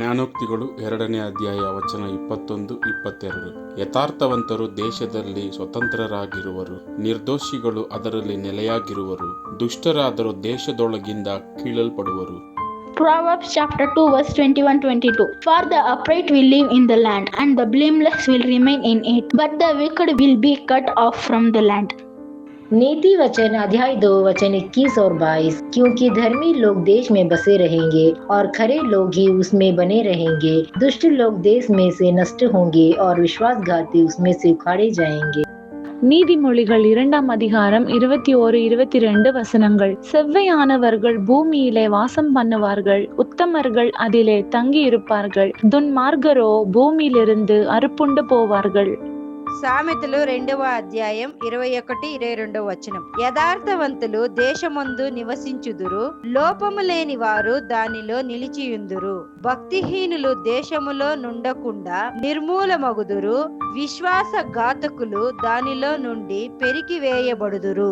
ಜ್ಞಾನೋಕ್ತಿಗಳು 2ನೇ ಅಧ್ಯಾಯ ವಚನ 21-22. ಯಥಾರ್ಥವಂತರು ದೇಶದಲ್ಲಿ ಸ್ವತಂತ್ರರಾಗಿರುವರು, ನಿರ್ದೋಷಿಗಳು ಅದರಲ್ಲಿ ನೆಲೆಯಾಗಿರುವರು, ದುಷ್ಟರಾದರೂ ದೇಶದೊಳಗಿಂದ ಕೀಳಲ್ಪಡುವರು. Proverbs chapter 2 verse 21-22. For the upright will live in the land, and the blameless will remain in it, but the wicked will be cut off from the land. नीति वचन अध्याय 2 वचन 21 और 22। क्योंकि धर्मी लोग देश में बसे रहेंगे और खरे लोग ही उसमें बने रहेंगे। दुष्ट लोग देश में से नष्ट होंगे और विश्वासघाती उसमें से उखाड़े जाएंगे। நீதிமொழிகள் 2ஆம் அதிகாரம் 21-22 வசனங்கள். செவ்வையானவர்கள் பூமியிலே வாசம் பண்ணுவார்கள், உத்தமர்கள் அதிலே தங்கி இருப்பார்கள், துன்மார்கரோ பூமியிலிருந்து அறுப்புண்டு போவார்கள். సామెతలు 2వ అధ్యాయం 21-22 వచనం. యథార్థవంతులు దేశమందు నివసించుదురు, లోపము లేని వారు దానిలో నిలిచియుందురు. భక్తిహీనులు దేశములో నుండకుండా నిర్మూలమగుదురు, విశ్వాసఘాతకులు దానిలో నుండి పెరికివేయబడుదురు.